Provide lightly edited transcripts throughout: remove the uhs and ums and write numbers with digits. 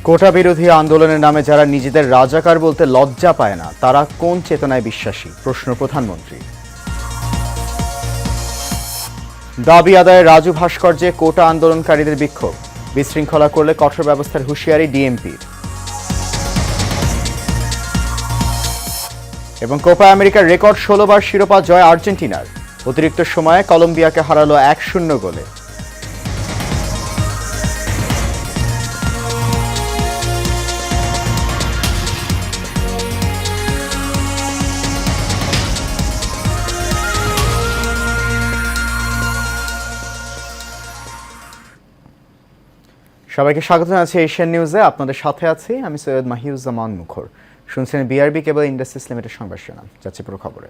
কোটা বিরোধী আন্দোলনের নামে যারা নিজেদের রাজাকার বলতে লজ্জা পায় না তারা কোন চেতনায় বিশ্বাসী? প্রশ্ন প্রধানমন্ত্রী। দাবি আদায়ে রাজু ভাস্কর্যে কোটা আন্দোলনকারীদের বিক্ষোভ, বিশৃঙ্খলা করলে কঠোর ব্যবস্থার হুঁশিয়ারি ডিএমপির। এবং কোপা আমেরিকার রেকর্ড 16 বার শিরোপা জয় আর্জেন্টিনার, অতিরিক্ত সময়ে কলম্বিয়াকে হারালো 1-0 গোলে। সবাইকে স্বাগত জানাচ্ছি এশিয়ান নিউজে। আপনাদের সাথে আছি আমি সৈয়দ মাহিউজ্জামান মুখর। শুনছেন বিআরবি কেবল ইন্ডাস্ট্রিজ লিমিটেড সংবাদ শিরোনাম। যাচ্ছি পুরো খবরে।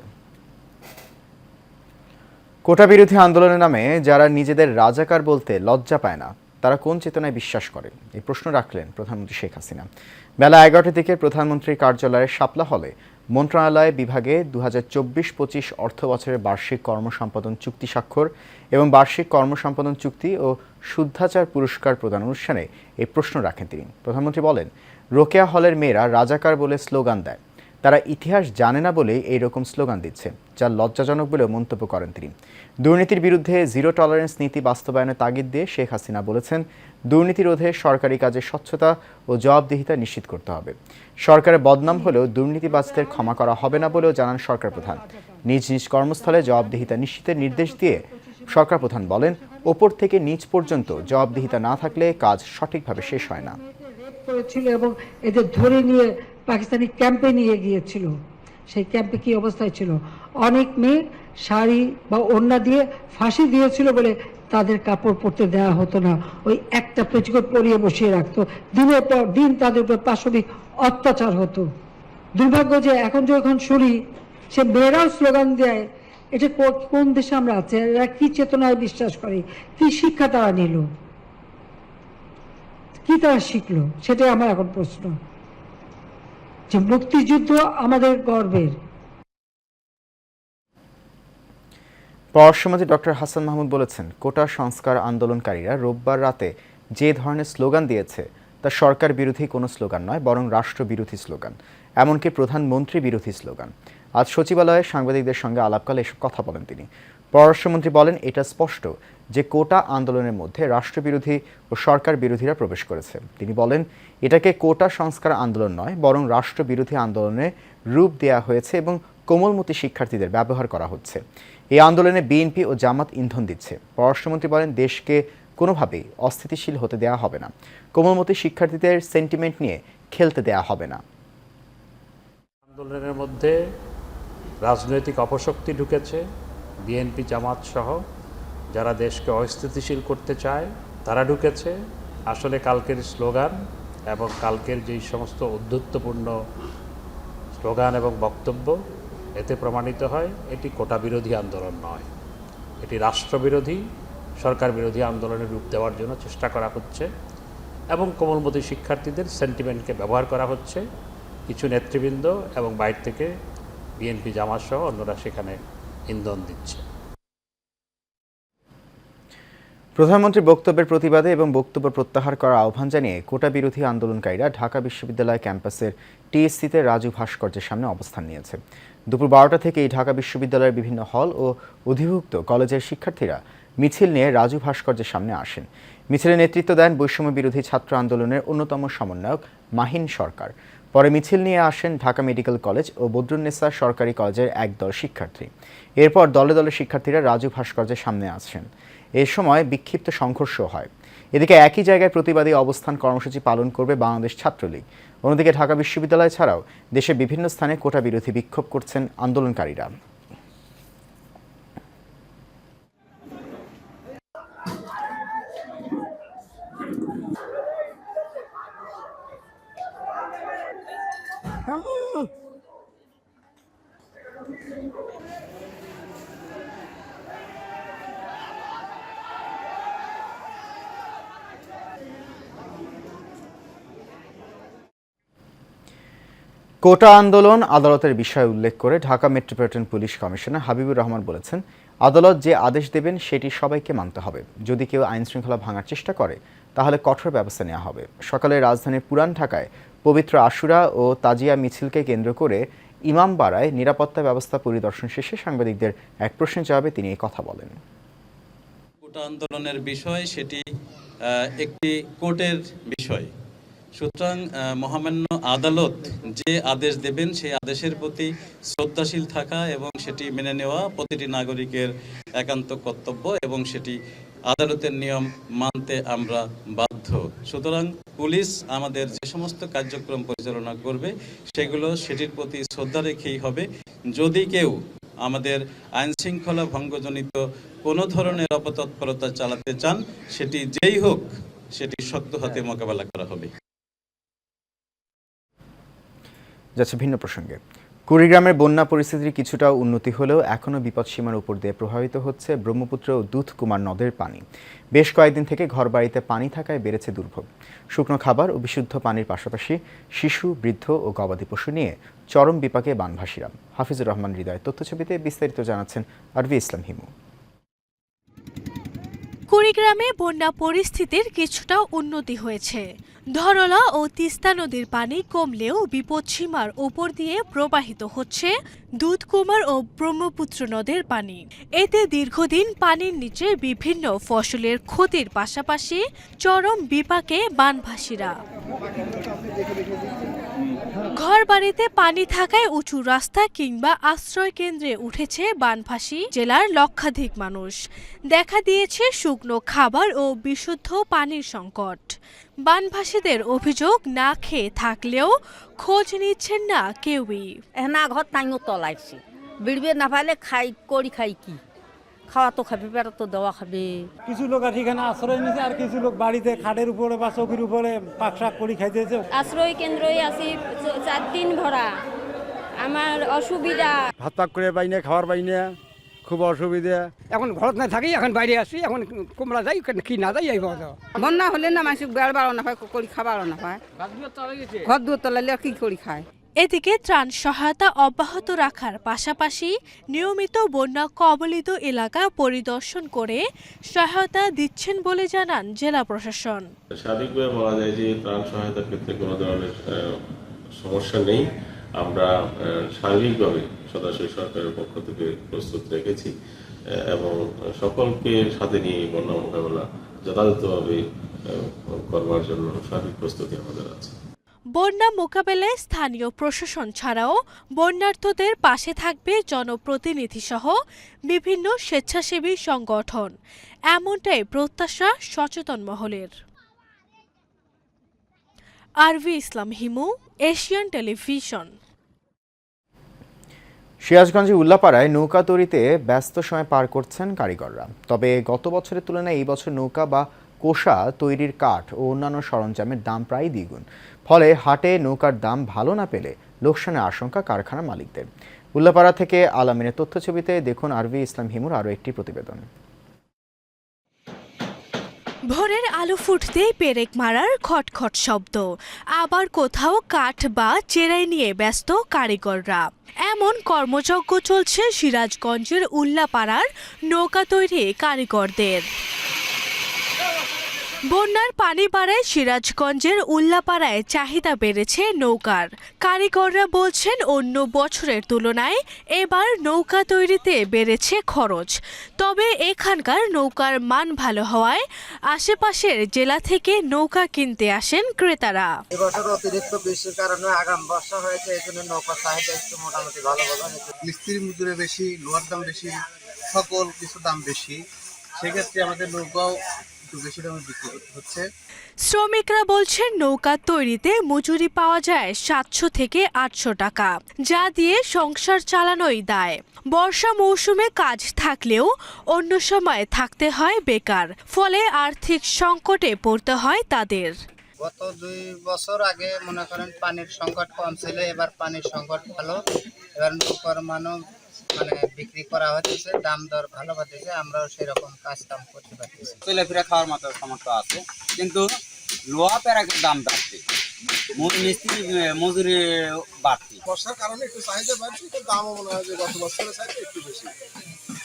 কোটা বিরোধী আন্দোলনের নামে যারা নিজেদের রাজাকার বলতে লজ্জা পায় না তারা কোন চেতনায় বিশ্বাস করে, এই প্রশ্ন রাখলেন প্রধানমন্ত্রী শেখ হাসিনা। বেলা 11টার দিকে প্রধানমন্ত্রীর কার্যালয়ের শাপলা হলে মন্ত্রণালয় বিভাগে 2024-25 অর্থ বছরের বার্ষিক কর্মসম্পাদন চুক্তি স্বাক্ষর এবং বার্ষিক কর্মসম্পাদন চুক্তি ও শুদ্ধাচার পুরস্কার প্রদান অনুষ্ঠানে এই প্রশ্ন রাখেন তিনি। প্রধানমন্ত্রী বলেন, রোকেয়া হলের মেয়েরা রাজাকার বলে স্লোগান দেয়, তারা ইতিহাস জানে না বলেই এইরকম স্লোগান দিচ্ছে, যা লজ্জাজনক বলেও মন্তব্য করেন তিনি। দুর্নীতির বিরুদ্ধে জিরো টলারেন্স নীতি বাস্তবায়নের তাগিদ দিয়ে শেখ হাসিনা বলেছেন, দুর্নীতি রোধে সরকারি কাজে স্বচ্ছতা ও জবাবদিহিতা নিশ্চিত করতে হবে। সরকারের বদনাম হলেও দুর্নীতিবাজদের ক্ষমা করা হবে না বলেও জানান সরকার প্রধান। নিজ নিজ কর্মস্থলে জবাবদিহিতা নিশ্চিতের নির্দেশ দিয়ে সরকার প্রধান বলেন, ওপর থেকে নিচ পর্যন্ত জবাবদিহিতা না থাকলে কাজ সঠিকভাবে শেষ হয় না। করেছিল এবং এদের ধরে নিয়ে পাকিস্তানি ক্যাম্পে নিয়ে গিয়েছিল। সেই ক্যাম্পে কি অবস্থায় ছিল? অনেক মেয়ে শাড়ি বা ওড়না দিয়ে ফাঁসি দিয়েছিল বলে তাদের কাপড় পরতে দেওয়া হতো না, ওই একটা পেটিকোট পরিয়ে বসিয়ে রাখতো। দিনের পর দিন তাদের উপর পাশবিক অত্যাচার হতো। দুর্ভাগ্য যে এখন যখন শুনি সে মেয়েরাও স্লোগান দেয়, এটা কোন দেশে আমরা আছি? এরা কি চেতনায় বিশ্বাস করে? কি শিক্ষা তারা নিল? কি তারা শিখলো? সেটাই আমার এখন প্রশ্ন। যে মুক্তিযুদ্ধ আমাদের গর্বের। পররাষ্ট্রমন্ত্রী ডক্টর হাসান মাহমুদ বলেছেন, কোটা সংস্কার আন্দোলনকারীরা রোববার রাতে যে ধরনের স্লোগান দিয়েছে তা সরকার বিরোধী কোনো স্লোগান নয়, বরং রাষ্ট্র বিরোধী স্লোগান, এমনকি প্রধানমন্ত্রী বিরোধী স্লোগান। আজ সচিবালয়ে সাংবাদিকদের সঙ্গে আলাপকালে এসব কথা বলেন তিনি। পররাষ্ট্রমন্ত্রী বলেন, এটা স্পষ্ট যে কোটা আন্দোলনের মধ্যে রাষ্ট্রবিরোধী ও সরকার বিরোধীরা প্রবেশ করেছে। তিনি বলেন, এটাকে কোটা সংস্কার আন্দোলন নয়, বরং রাষ্ট্রবিরোধী আন্দোলনে রূপ দেওয়া হয়েছে এবং কোমলমতি শিক্ষার্থীদের ব্যবহার করা হচ্ছে। এই আন্দোলনে বিএনপি ও জামাত ইন্ধন দিচ্ছে। পররাষ্ট্রমন্ত্রী বলেন, দেশকে কোনোভাবেই অস্থিতিশীল হতে দেওয়া হবে না, কোমলমতি শিক্ষার্থীদের সেন্টিমেন্ট নিয়ে খেলতে দেওয়া হবে না। আন্দোলনের মধ্যে রাজনৈতিক অপশক্তি ঢুকেছে, বিএনপি জামাত সহ যারা দেশকে অস্থিতিশীল করতে চায় তারা ঢুকেছে। আসলে কালকের স্লোগান এবং কালকের যেই সমস্ত উদ্ধত্তপূর্ণ স্লোগান এবং বক্তব্য, এতে প্রমাণিত হয় এটি কোটা বিরোধী আন্দোলন নয়, এটি রাষ্ট্রবিরোধী সরকার বিরোধী আন্দোলনের রূপ দেওয়ার জন্য চেষ্টা করা হচ্ছে এবং কোমলমতি শিক্ষার্থীদের সেন্টিমেন্টকে ব্যবহার করা হচ্ছে। কিছু নেতৃবৃন্দ এবং বাইরে থেকে বিএনপি জামাত সহ অন্যরা সেখানে ইন্ধন দিচ্ছে। প্রধানমন্ত্রীর বক্তব্যের প্রতিবাদে এবং বক্তব্য প্রত্যাহার করার আহ্বান জানিয়ে কোটা বিরোধী আন্দোলনকারীরা ঢাকা বিশ্ববিদ্যালয় ক্যাম্পাসের টিএসসিতে রাজু ভাস্কর্যের সামনে অবস্থান নিয়েছে। দুপুর 12টা থেকেই ঢাকা বিশ্ববিদ্যালয়ের বিভিন্ন হল ও অধিভুক্ত কলেজের শিক্ষার্থীরা মিছিল নিয়ে রাজু ভাস্কর্যের সামনে আসেন। মিছিলে নেতৃত্ব দেন বৈষম্য বিরোধী ছাত্র আন্দোলনের অন্যতম সমন্বয়ক মাহিন সরকার। পরে মিছিল নিয়ে আসেন ঢাকা মেডিকেল কলেজ ও বদরুন্নেসা সরকারি কলেজের একদল শিক্ষার্থী। এরপর দলে দলে শিক্ষার্থীরা রাজু ভাস্কর্যের সামনে আসেন। এ সময় বিক্ষিপ্ত সংঘর্ষ হয়। এদিকে একই জায়গায় প্রতিবাদী অবস্থান কর্মসূচি পালন করবে বাংলাদেশ ছাত্রলীগ। অন্যদিকে ঢাকা বিশ্ববিদ্যালয় ছাড়াও দেশের বিভিন্ন স্থানে কোটা বিরোধী বিক্ষোভ করছেন আন্দোলনকারীরা। কোটা আন্দোলন আদালতের বিষয় উল্লেখ করে Dhaka metropolitan police commissioner Habibur Rahman বলেছেন, আদালত যে আদেশ দেবেন সেটি সবাইকে মানতে হবে। যদি কেউ আইনশৃঙ্খলা ভাঙার চেষ্টা করে তাহলে কঠোর ব্যবস্থা নেওয়া হবে। সকালে রাজধানীর পুরান ঢাকায় পবিত্র আশুরা ও তাজিয়া মিছিলকে কেন্দ্র করে ইমামবাড়ায় নিরাপত্তা ব্যবস্থা পরিদর্শন শেষে সাংবাদিকদের এক প্রশ্নের জবাবে তিনি এই কথা বলেন। কোটা আন্দোলনের বিষয় সেটি একটি কোর্টের বিষয়, সুতরাং মহামান্য আদালত যে আদেশ দেবেন সেই আদেশের প্রতি শ্রদ্ধাশীল থাকা এবং সেটি মেনে নেওয়া প্রতিটি নাগরিকের একান্ত কর্তব্য এবং সেটি আদালতের নিয়ম মানতে আমরা বাধ্য। সুতরাং পুলিশ আমাদের যে সমস্ত কার্যক্রম পরিচালনা করবে সেগুলো সেটির প্রতি শ্রদ্ধা রেখেই হবে। যদি কেউ আমাদের আইন শৃঙ্খলা ভঙ্গজনিত কোনো ধরনের অপতৎপরতা চালাতে চান, সেটি যেই হোক সেটি শক্ত হাতে মোকাবেলা করা হবে। যাচ্ছে ভিন্ন প্রসঙ্গে। কুড়িগ্রামের বন্যা পরিস্থিতির কিছুটা উন্নতি হলেও এখনও বিপদসীমার উপর দিয়ে প্রভাবিত হচ্ছে ব্রহ্মপুত্র ও দুধকুমার নদের পানি। বেশ কয়েকদিন থেকে ঘরবাড়িতে পানি থাকায় বেড়েছে দুর্ভোগ। শুকনো খাবার ও বিশুদ্ধ পানির পাশাপাশি শিশু, বৃদ্ধ ও গবাদি পশু নিয়ে চরম বিপাকে বানভাসীরা। হাফিজুর রহমান হৃদয় তথ্যছবিতে বিস্তারিত জানাচ্ছেন আরভি ইসলাম হিমু। কুড়িগ্রামে বন্যা পরিস্থিতির কিছুটা উন্নতি হয়েছে। ধরলা ও তিস্তা নদীর পানি কমলেও বিপদসীমার উপর দিয়ে প্রবাহিত হচ্ছে দুধকুমার ও ব্রহ্মপুত্র নদের পানি। এতে দীর্ঘদিন পানির নিচে বিভিন্ন ফসলের ক্ষতির পাশাপাশি চরম বিপাকে বানভাসীরা। ঘরবাড়িতে পানি থাকায় উঁচু রাস্তা কিংবা আশ্রয় কেন্দ্রে উঠেছে বানভাসী জেলার লক্ষাধিক মানুষ। দেখা দিয়েছে শুকনো খাবার ও বিশুদ্ধ পানির সংকট। বানভাসীদের অভিযোগ, না খেয়ে থাকলেও খোঁজ নিচ্ছেন না কেউই। না ঘর টাইমও তলাইছি, বিড়বে না পাইলে খাই কি খাওয়া তো খাবে, বেড়া তো দেওয়া খাবে। কিছু লোক আছে এখানে আশ্রয় নিয়েছে, আর কিছু লোক বাড়িতে খাটের উপরে বা চৌকির উপরে পাক শাক করে খাইতেছে। আশ্রয় কেন্দ্রই আছি 4 দিন ভরা, আমার অসুবিধা। ভাত পাক করে পাই না, খাওয়ার পাই না, খুব অসুবিধা। এখন ঘর না থাকি, এখন বাইরে আসি, এখন কুমড়া যাই কি না যাই। বন্যা হলে না মানুষ বেড় বাড়ো না পায়, করি খাবারও না পায়, ঘর দুয়ার তলালে কি করি খায়। এদিকে ত্রাণ সহায়তা অব্যাহত রাখার পাশাপাশি নিয়মিত বন্যা কবলিত এলাকা পরিদর্শন করে সহায়তা দিচ্ছেন বলে জানান জেলা প্রশাসন। স্বাভাবিকভাবে বলা যায় যে ত্রাণ সহায়তার ক্ষেত্রে কোনো ধরনের সমস্যা নেই। আমরা সার্বিকভাবে সরাসরি সরকারের পক্ষ থেকে প্রস্তুত রেখেছি এবং সকলকে সাথে নিয়ে বন্যা মোকাবেলা যথাযথভাবে করবার জন্য সার্বিক প্রস্তুতি আমাদের আছে। বন্যা মোকাবেলায় স্থানীয় প্রশাসন ছাড়াও বন্যার্তদের পাশে থাকবে জনপ্রতিনিধি সহ বিভিন্ন স্বেচ্ছাসেবী সংগঠন, এমনটাই প্রত্যাশা সচেতন মহলের। আরভি ইসলাম হিমু, এশিয়ান টেলিভিশন। সিরাজগঞ্জের উল্লাপাড়ায় নৌকা তৈরিতে ব্যস্ত সময় পার করছেন কারিগররা। তবে গত বছরের তুলনায় এই বছর নৌকা বা কোষা তৈরির কাঠ ও অন্যান্য সরঞ্জামের দাম প্রায় দ্বিগুণ। ফলে হাটে নৌকার দাম ভালো না পেলে লোকসানের আশঙ্কা কারখানার মালিকদের। উল্লাপাড়া থেকে আলামিনের তথ্যছবিতে দেখুন আরভি ইসলাম হিমুর আরও একটি প্রতিবেদন। ভোরের আলো ফুটতেই পেরেক মারার খটখট শব্দ, আবার কোথাও কাঠ বা চেরাই নিয়ে ব্যস্ত কারিগররা। এমন কর্মযজ্ঞ চলছে সিরাজগঞ্জের উল্লাপাড়ার নৌকা তৈরি কারিগরদের। বন্যার পানি বাড়ায় সিরাজগঞ্জের উল্লাপাড়ায় চাহিদা বেড়েছে নৌকার। কারিগররা বলছেন অন্য বছরের তুলনায় এবার নৌকা তৈরিতে বেড়েছে খরচ। তবে এখানকার নৌকার মান ভালো হওয়ায় আশেপাশের জেলা থেকে নৌকা কিনতে আসেন ক্রেতারা। এবছর অতিরিক্ত বৃষ্টির কারণে আগাম বর্ষা হয়েছে, এই জন্য নৌকার চাহিদা একটু মোটামুটি ভালো হয়েছে। মিস্ত্রি মজুরি বেশি, লোহার দাম বেশি, সকল কিছু দাম বেশি, সেক্ষেত্রে আমাদের নৌকাও বেশি দামে বিক্রি হচ্ছে। শ্রমিকরা বলছেন নৌকা তৈরিতে মজুরি পাওয়া যায় 700 থেকে 800 টাকা, যা দিয়ে সংসার চালানোই দায়। বর্ষা মৌসুমে কাজ থাকলেও অন্য সময় থাকতে হয় বেকার, ফলে আর্থিক সংকটে পড়তে হয় তাদের। গত 2 বছর আগে মনে করেন পানির সংকট কম ছিল, এবার পানির সংকট ভালো, এবার নৌকার মানও বিক্রি করা হচ্ছে, দাম দর ভালো পাচ্ছে, আমরাও সেরকম কাজ কাম করতে পারতেছি। চলাফেরা খাওয়ার মতো সামর্থ্য আছে, কিন্তু লোহা প্যারাকের দাম বাড়ছে, মিস্ত্রি মজুরি বাড়ছে। বর্ষার কারণে একটু চাহিদা বাড়ছে, কিন্তু দামও মনে হয় যে গত বছরের চাইতে একটু বেশি।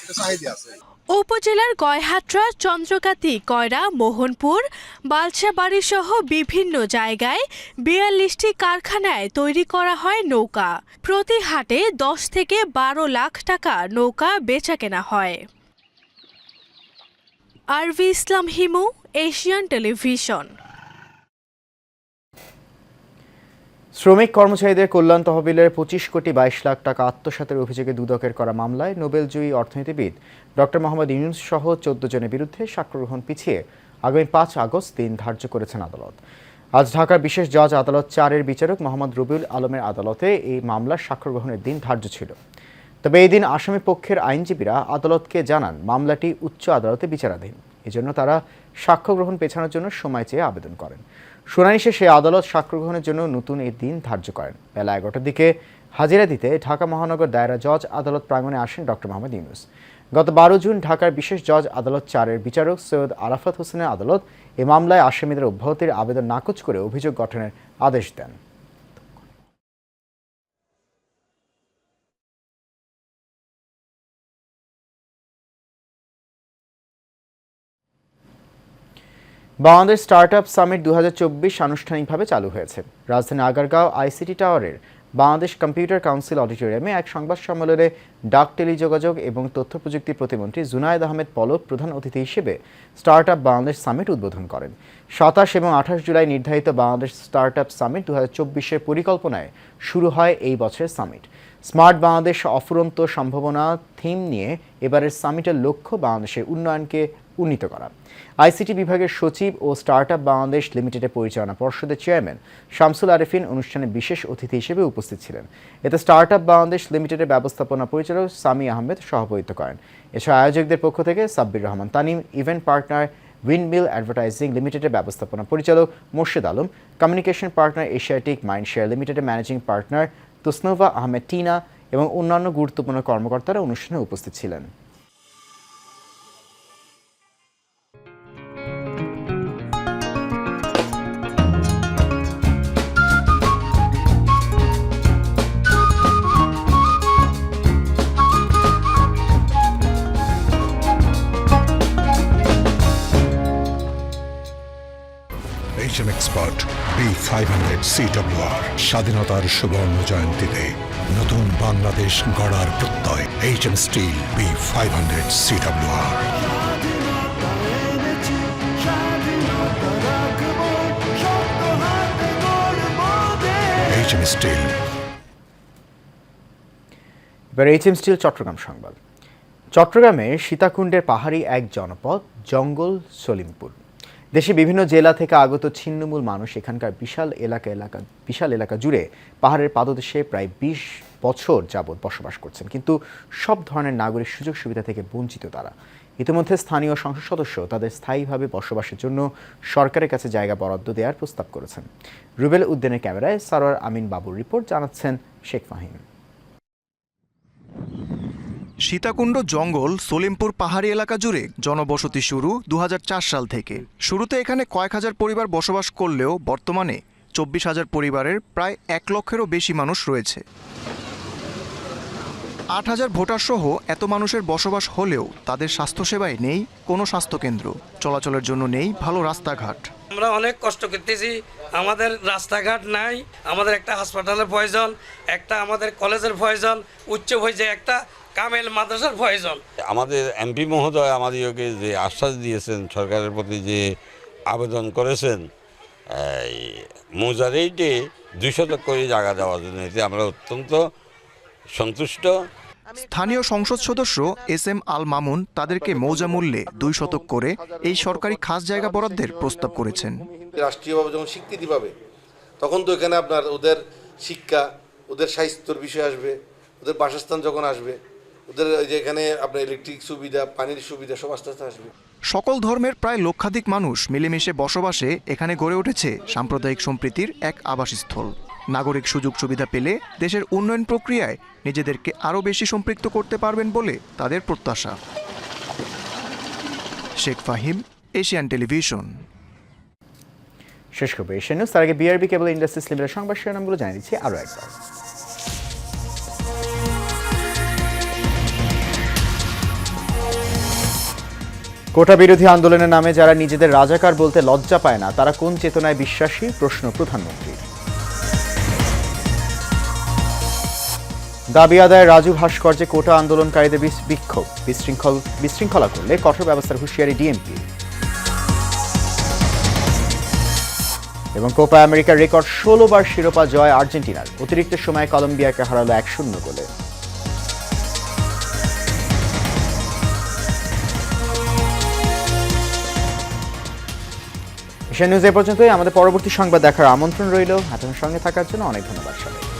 এটা চাহিদা আছে। উপজেলার গয়হাট্রা, চন্দ্রকাতি, কয়রা, মোহনপুর, বালসাবাড়ি সহ বিভিন্ন জায়গায় ৪২টি কারখানায় তৈরি করা হয় নৌকা। প্রতি হাটে ১০ থেকে ১২ লাখ টাকা নৌকা বেচাকেনা হয়। আরভি ইসলাম হিমু, এশিয়ান টেলিভিশন। শ্রমিক কর্মচারীদের কল্যাণ তহবিলের ২৫ কোটি ২২ লাখ টাকা আত্মসাতের অভিযোগে দুদকের করা মামলায় নোবেলজয়ী অর্থনীতিবিদ ডক্টর মোহাম্মদ ইউনূস সহ ১৪ জনের বিরুদ্ধে সাক্ষ্য গ্রহণ পিছিয়ে আগামী ৫ আগস্ট দিন ধার্য করেছেন আদালত। আজ ঢাকার বিশেষ জজ আদালত ৪-এর বিচারক মোহাম্মদ রবিউল আলমের আদালতে এই মামলার সাক্ষ্য গ্রহণের দিন ধার্য ছিল। তবে এই দিন আসামি পক্ষের আইনজীবীরা আদালতকে জানান মামলাটি উচ্চ আদালতে বিচারাধীন, এজন্য তারা সাক্ষ্য গ্রহণ পেছানোর জন্য সময় চেয়ে আবেদন করেন। শুনানি শেষে আদালত সাক্ষ্য গ্রহণের জন্য নতুন এই দিন ধার্য করেন। বেলা ১১টার দিকে হাজিরা দিতে ঢাকা মহানগর দায়রা জজ আদালত প্রাঙ্গণে আসেন ডক্টর মোহাম্মদ ইউনূস। গত ১২ জুন ঢাকার বিশেষ জজ আদালত ৪-এর বিচারক সৈয়দ আরাফাত হোসেনের আদালত এই মামলায় আসামিদের অব্যাহতির আবেদন নাকচ করে অভিযোগ গঠনের আদেশ দেন। বাংলাদেশ স্টার্টআপ সামিট ২০২৪ আনুষ্ঠানিকভাবে চালু হয়েছে। রাজধানী আগারগাঁও আইসিটি টাওয়ারের বাংলাদেশ কম্পিউটার কাউন্সিল অডিটোরিয়ামে এক সংবাদ সম্মেলনে ডাক, টেলিযোগাযোগ এবং তথ্য প্রযুক্তি প্রতিমন্ত্রী জুনায়েদ আহমেদ পলক প্রধান অতিথি হিসেবে স্টার্টআপ বাংলাদেশ সামিট উদ্বোধন করেন। ২৭ এবং ২৮ জুলাই নির্ধারিত বাংলাদেশ স্টার্টআপ সামিট ২০২৪-এর পরিকল্পনায় শুরু হয় এই বছরের সামিট। স্মার্ট বাংলাদেশ অফুরন্ত সম্ভাবনা থিম নিয়ে এবারের সামিটের লক্ষ্য বাংলাদেশের উন্নয়নকে উন্নীত করা। আইসিটি বিভাগের সচিব ও স্টার্টআপ বাংলাদেশ লিমিটেডের পরিচালনা পর্ষদের চেয়ারম্যান শামসুল আরেফিন অনুষ্ঠানে বিশেষ অতিথি হিসেবে উপস্থিত ছিলেন। এতে স্টার্টআপ বাংলাদেশ লিমিটেডের ব্যবস্থাপনা পরিচালক সামি আহমেদ সভাপতিত্ব করেন। এছাড়া আয়োজকদের পক্ষ থেকে Sabbir Rahman Tanim, event partner windmill advertising লিমিটেডের ব্যবস্থাপনা পরিচালক Morshed Alam, communication partner Asiatic Mindshare লিমিটেডের ম্যানেজিং পার্টনার তুসনোভা আহমেদ টিনা এবং অন্যান্য গুরুত্বপূর্ণ কর্মকর্তারা অনুষ্ঠানে উপস্থিত ছিলেন। HM Expert B500 CWR স্বাধীনতার সুবর্ণ জয়ন্তীতে নতুন বাংলাদেশ গড়ার প্রত্যয়। HM Steel B500 CWR। HM Steel। এবার HM Steel চট্টগ্রাম সংবাদ। চট্টগ্রামের সীতাকুণ্ডের পাহাড়ি এক জনপদ জঙ্গল সলিমপুর। দেশে বিভিন্ন জেলা থেকে আগত ছিন্নমূল মানুষ এখানকার বিশাল এলাকা জুড়ে পাহাড়ের পাদদেশে প্রায় ২০ বছর যাবৎ বসবাস করছেন, কিন্তু সব ধরনের নাগরিক সুযোগ সুবিধা থেকে বঞ্চিত তারা। ইতিমধ্যে স্থানীয় সংসদ সদস্য তাদের স্থায়ীভাবে বসবাসের জন্য সরকারের কাছে জায়গা বরাদ্দ দেওয়ার প্রস্তাব করেছেন। রুবেল উদ্দিনের ক্যামেরায় সারোয়ার আমিন বাবুর রিপোর্ট, জানাচ্ছেন শেখ ফাহিম। সীতাকুণ্ড জঙ্গল সলিমপুর পাহাড়ি এলাকা জুড়ে জনবসতি শুরু ২০০৪ সাল থেকে। শুরুতে এখানে কয়েক হাজার পরিবার বসবাস করলেও বর্তমানে ২৪,০০০ পরিবারের প্রায় ১ লক্ষেরও বেশি মানুষ রয়েছে। ৮,০০০ ভোটার সহ এত মানুষের বসবাস হলেও তাদের স্বাস্থ্যসেবায় নেই কোনো স্বাস্থ্যকেন্দ্র, চলাচলের জন্য নেই ভালো রাস্তাঘাট। আমরা অনেক কষ্ট করতেছি, আমাদের রাস্তাঘাট নাই, আমাদের একটা হাসপাতালের প্রয়োজন, একটা আমাদের কলেজের প্রয়োজন, উচ্চ পর্যায়ে একটা কামেল মাদ্রাসার প্রয়োজন। আমাদের এমপি মহোদয় আমাদেরকে যে আশ্বাস দিয়েছেন, সরকারের প্রতি যে আবেদন করেছেন মৌজারেইটে ২০০ করে জায়গা দেওয়ার জন্য, এতে আমরা অত্যন্ত সন্তুষ্ট। স্থানীয় সংসদ সদস্য SM আল মামুন তাদেরকে মৌজা মূল্যে ২ শতক করে এই সরকারি খাস জায়গা বরাদ্দের প্রস্তাব করেছেন। রাষ্ট্রীয়ভাবে যখন স্বীকৃতি পাবে তখন তো এখানে আপনার ওদের শিক্ষা, ওদের স্বাস্থ্যর বিষয় আসবে, ওদের বাসস্থান যখন আসবে, ওদের যেখানে আপনার ইলেকট্রিক সুবিধা, পানির সুবিধা সব আস্তে আস্তে আসবে। সকল ধর্মের প্রায় লক্ষাধিক মানুষ মিলেমিশে বসবাসে এখানে গড়ে উঠেছে সাম্প্রদায়িক সম্প্রীতির এক আবাসস্থল। নাগরিক সুযোগ সুবিধা পেলে দেশের উন্নয়ন প্রক্রিয়ায় নিজেদেরকে আরও বেশি সম্পৃক্ত করতে পারবেন বলে তাদের প্রত্যাশা। Sheikh Fahim, Asian television. শেষ করবো এশিয়ান নিউজ। তার আগে বিআরবি কেবল ইন্ডাস্ট্রিজ লিমিটেড সংবাদ শিরোনামগুলো জানিয়ে দিচ্ছি আরও একবার। কোটা বিরোধী আন্দোলনের নামে যারা নিজেদের রাজাকার বলতে লজ্জা পায় না তারা কোন চেতনায় বিশ্বাসী, প্রশ্ন প্রধানমন্ত্রীর। দাবি আদায় রাজু ভাস্কর্যে কোটা আন্দোলনকারীদের বিক্ষোভ, বিশৃঙ্খলা করলে কঠোর ব্যবস্থার হুঁশিয়ারি ডিএমপি। এবং কোপা আমেরিকার রেকর্ড 16 বার শিরোপা জয় আর্জেন্টিনার, অতিরিক্ত সময়ে কলম্বিয়াকে হারালো 1-0 গোলে। এশিয়া নিউজ এ পর্যন্তই। আমাদের পরবর্তী সংবাদ দেখার আমন্ত্রণ রইল। আপনাদের সঙ্গে থাকার জন্য অনেক ধন্যবাদ সবাই।